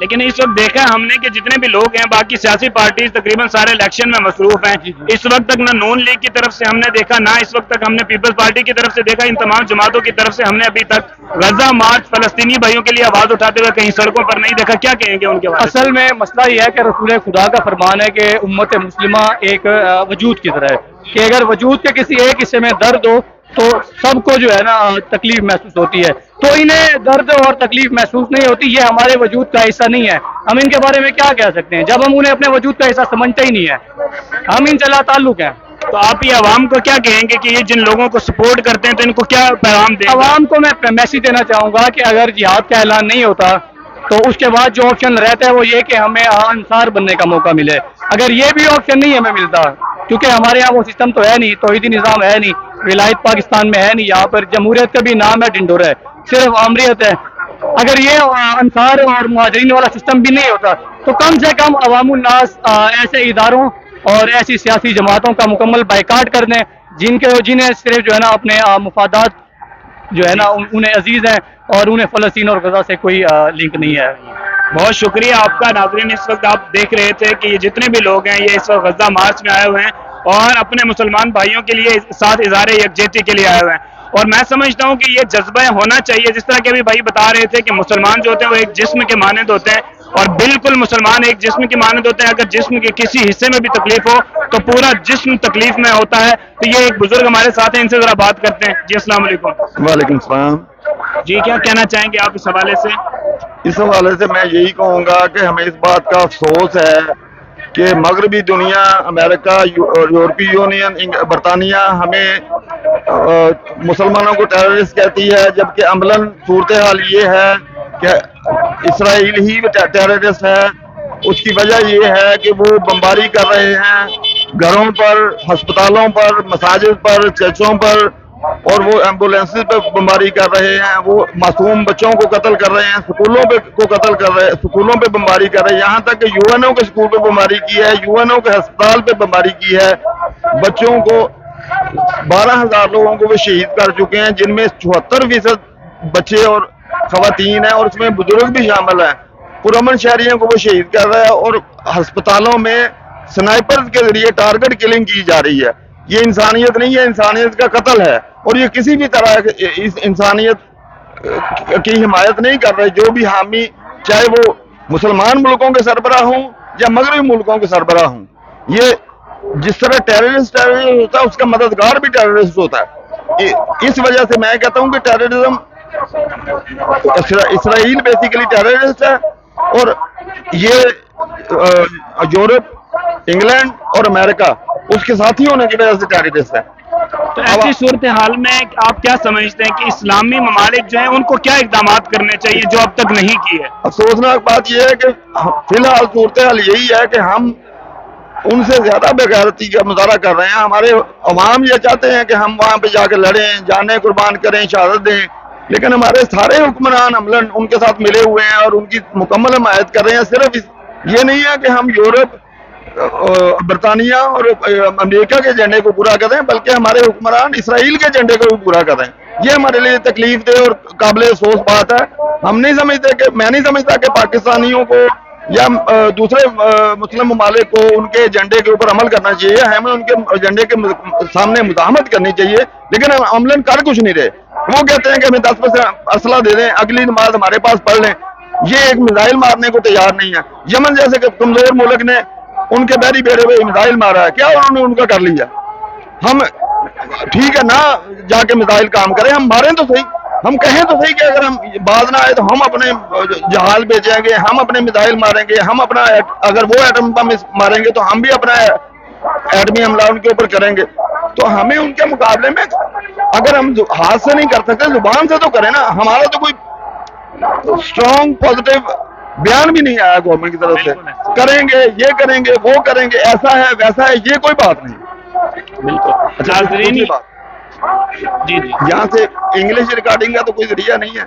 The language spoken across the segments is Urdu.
لیکن اس وقت دیکھا ہے ہم نے کہ جتنے بھی لوگ ہیں باقی سیاسی پارٹیز تقریباً سارے الیکشن میں مصروف ہیں. اس وقت تک نہ نون لیگ کی طرف سے ہم نے دیکھا، نہ اس وقت تک ہم نے پیپلز پارٹی کی طرف سے دیکھا. ان تمام جماعتوں کی طرف سے ہم نے ابھی تک غزہ مارچ فلسطینی بھائیوں کے لیے آواز اٹھاتے ہوئے کہیں سڑکوں پر نہیں دیکھا. کیا کہیں گے ان کے بارے میں؟ اصل میں مسئلہ یہ ہے کہ رسول خدا کا فرمان ہے کہ امت مسلمہ ایک وجود کی طرح ہے کہ اگر وجود کے کسی ایک حصے میں درد ہو تو سب کو جو ہے نا تکلیف محسوس ہوتی ہے. تو انہیں درد اور تکلیف محسوس نہیں ہوتی، یہ ہمارے وجود کا حصہ نہیں ہے. ہم ان کے بارے میں کیا کہہ سکتے ہیں جب ہم انہیں اپنے وجود کا حصہ سمجھتے ہی نہیں ہے. ہم ان سے لا تعلق ہیں. تو آپ یہ عوام کو کیا کہیں گے کہ یہ جن لوگوں کو سپورٹ کرتے ہیں تو ان کو کیا پیغام دیں گے؟ عوام کو میں میسج دینا چاہوں گا کہ اگر جہاد کا اعلان نہیں ہوتا تو اس کے بعد جو آپشن رہتا ہے وہ یہ کہ ہمیں انصار بننے کا موقع ملے. اگر یہ بھی آپشن نہیں ہمیں ملتا، کیونکہ ہمارے یہاں وہ سسٹم تو ہے نہیں، توحیدی نظام ہے نہیں، ولایت پاکستان میں ہے نہیں، یہاں پر جمہوریت کا بھی نام ہے ڈنڈورا ہے، صرف آمریت ہے. اگر یہ انصار اور مہاجرین والا سسٹم بھی نہیں ہوتا تو کم سے کم عوام الناس ایسے اداروں اور ایسی سیاسی جماعتوں کا مکمل بائیکاٹ کر دیں جنہیں صرف جو ہے نا اپنے مفادات جو ہے نا انہیں عزیز ہیں اور انہیں فلسطین اور غزہ سے کوئی لنک نہیں ہے. بہت شکریہ آپ کا. ناظرین اس وقت آپ دیکھ رہے تھے کہ یہ جتنے بھی لوگ ہیں یہ اس وقت غزہ مارچ میں آئے ہوئے ہیں اور اپنے مسلمان بھائیوں کے لیے ساتھ اظہار یکجہتی کے لیے آئے ہوئے ہیں. اور میں سمجھتا ہوں کہ یہ جذبہ ہونا چاہیے، جس طرح کہ ابھی بھائی بتا رہے تھے کہ مسلمان جو ہوتے ہیں وہ ایک جسم کے مانند ہوتے ہیں اور بالکل مسلمان ایک جسم کے مانند ہوتے ہیں. اگر جسم کے کسی حصے میں بھی تکلیف ہو تو پورا جسم تکلیف میں ہوتا ہے. تو یہ ایک بزرگ ہمارے ساتھ ہیں، ان سے ذرا بات کرتے ہیں. جی السلام علیکم. وعلیکم السلام. جی کیا کہنا چاہیں گے آپ اس حوالے سے؟ اس حوالے سے میں یہی کہوں گا کہ ہمیں اس بات کا افسوس ہے کہ مغربی دنیا، امریکہ، یورپی یونین، برطانیہ ہمیں مسلمانوں کو ٹیررسٹ کہتی ہے، جبکہ عملاً صورتحال یہ ہے کہ اسرائیل ہی ٹیررسٹ ہے. اس کی وجہ یہ ہے کہ وہ بمباری کر رہے ہیں گھروں پر، ہسپتالوں پر، مساجد پر، چرچوں پر، اور وہ ایمبولینسز پہ بمباری کر رہے ہیں. وہ معصوم بچوں کو قتل کر رہے ہیں، سکولوں پہ کو قتل کر رہے ہیں، سکولوں پہ بمباری کر رہے ہیں. یہاں تک کہ یو این او کے سکول پہ بمباری کی ہے، یو این او کے ہسپتال پہ بمباری کی ہے. بچوں کو 12,000 لوگوں کو وہ شہید کر چکے ہیں، جن میں 74% بچے اور خواتین ہیں، اور اس میں بزرگ بھی شامل ہیں. پرامن شہریوں کو وہ شہید کر رہا ہے اور ہسپتالوں میں سنائپرز کے ذریعے ٹارگٹ کلنگ کی جا رہی ہے. یہ انسانیت نہیں ہے، انسانیت کا قتل ہے. اور یہ کسی بھی طرح اس انسانیت کی حمایت نہیں کر رہے جو بھی حامی، چاہے وہ مسلمان ملکوں کے سربراہ ہوں یا مغربی ملکوں کے سربراہ ہوں. یہ جس طرح ٹیررسٹ ہوتا ہے اس کا مددگار بھی ٹیررسٹ ہوتا ہے. اس وجہ سے میں کہتا ہوں کہ ٹیررزم، اسرائیل بیسیکلی ٹیررسٹ ہے اور یہ یورپ، انگلینڈ اور امریکہ اس کے ساتھی ہونے کی وجہ سے ٹیررسٹ ہے. تو ایسی صورتحال میں آپ کیا سمجھتے ہیں کہ اسلامی ممالک جو ہیں ان کو کیا اقدامات کرنے چاہیے جو اب تک نہیں کیے؟ افسوسناک بات یہ ہے کہ فی الحال صورتحال یہی ہے کہ ہم ان سے زیادہ بےغیرتی کا مظاہرہ کر رہے ہیں. ہمارے عوام یہ چاہتے ہیں کہ ہم وہاں پہ جا کے لڑیں، جانیں قربان کریں، شہادت دیں، لیکن ہمارے سارے حکمران عملاً ان کے ساتھ ملے ہوئے ہیں اور ان کی مکمل حمایت کر رہے ہیں. صرف یہ نہیں ہے کہ ہم یورپ، برطانیہ اور امریکہ کے ایجنڈے کو پورا کریں، بلکہ ہمارے حکمران اسرائیل کے ایجنڈے کو بھی پورا کریں. یہ ہمارے لیے تکلیف دہ اور قابل افسوس بات ہے. ہم نہیں سمجھتے کہ میں نہیں سمجھتا کہ پاکستانیوں کو یا دوسرے مسلم ممالک کو ان کے ایجنڈے کے اوپر عمل کرنا چاہیے. ہمیں ان کے ایجنڈے کے سامنے مزاحمت کرنی چاہیے، لیکن ہم عملاً کر کچھ نہیں رہے. وہ کہتے ہیں کہ ہمیں 10% اسلحہ دے دیں، اگلی نماز ہمارے پاس پڑھ لیں. یہ ایک میزائل مارنے کو تیار نہیں ہے. یمن جیسے کہ کمزور ملک نے ان کے بحری بیڑے پہ میزائل مارا ہے، کیا انہوں نے ان کا کر لیا؟ ہم ٹھیک ہے نہ جا کے میزائل کام کریں، ہم ماریں تو صحیح، ہم کہیں تو صحیح کہ اگر ہم باز نہ آئے تو ہم اپنے جہاز بیچیں گے، ہم اپنے میزائل ماریں گے، ہم اپنا اگر وہ ایٹم بم ماریں گے تو ہم بھی اپنا ایٹمی حملہ ان کے اوپر کریں گے. تو ہمیں ان کے مقابلے میں اگر ہم ہاتھ سے نہیں کر سکتے زبان سے تو کریں نا. ہمارا تو کوئی اسٹرانگ پازیٹیو بیان بھی نہیں آیا گورنمنٹ کی طرف سے کریں گے، یہ کریں گے، وہ کریں گے، ایسا ہے ویسا ہے، یہ کوئی بات نہیں. بالکل. ناظرین جی جی یہاں سے انگلش ریکارڈنگ کا تو کوئی ذریعہ نہیں ہے.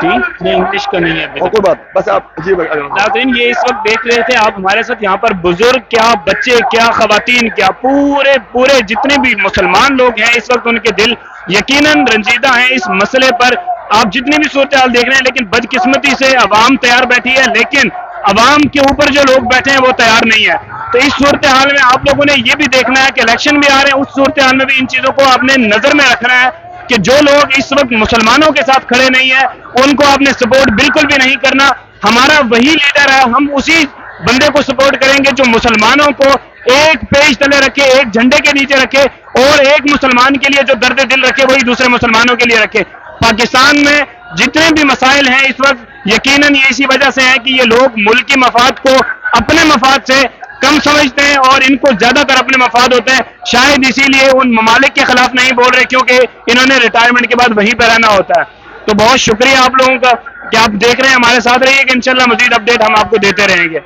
جی نہیں انگلش کا نہیں ہے. کوئی بات بس آپ جی. ناظرین یہ اس وقت دیکھ رہے تھے آپ ہمارے ساتھ، یہاں پر بزرگ کیا، بچے کیا، خواتین کیا، پورے جتنے بھی مسلمان لوگ ہیں اس وقت ان کے دل یقیناً رنجیدہ ہیں اس مسئلے پر. آپ جتنی بھی صورتحال دیکھ رہے ہیں، لیکن بدقسمتی سے عوام تیار بیٹھی ہے. لیکن عوام کے اوپر جو لوگ بیٹھے ہیں وہ تیار نہیں ہے. تو اس صورتحال میں آپ لوگوں نے یہ بھی دیکھنا ہے کہ الیکشن بھی آ رہے ہیں, اس صورتحال میں بھی ان چیزوں کو آپ نے نظر میں رکھنا ہے کہ جو لوگ اس وقت مسلمانوں کے ساتھ کھڑے نہیں ہیں ان کو آپ نے سپورٹ بالکل بھی نہیں کرنا. ہمارا وہی لیڈر ہے, ہم اسی بندے کو سپورٹ کریں گے جو مسلمانوں کو ایک پیج تلے رکھے, ایک جھنڈے کے نیچے رکھے, اور ایک مسلمان کے لیے جو درد دل رکھے وہی دوسرے مسلمانوں کے لیے رکھے. پاکستان میں جتنے بھی مسائل ہیں اس وقت یقیناً یہ اسی وجہ سے ہیں کہ یہ لوگ ملکی مفاد کو اپنے مفاد سے کم سمجھتے ہیں اور ان کو زیادہ تر اپنے مفاد ہوتے ہیں. شاید اسی لیے ان ممالک کے خلاف نہیں بول رہے کیونکہ انہوں نے ریٹائرمنٹ کے بعد وہیں پہ رہنا ہوتا ہے. تو بہت شکریہ آپ لوگوں کا کہ آپ دیکھ رہے ہیں, ہمارے ساتھ رہیے کہ انشاءاللہ مزید اپڈیٹ ہم آپ کو دیتے رہیں گے.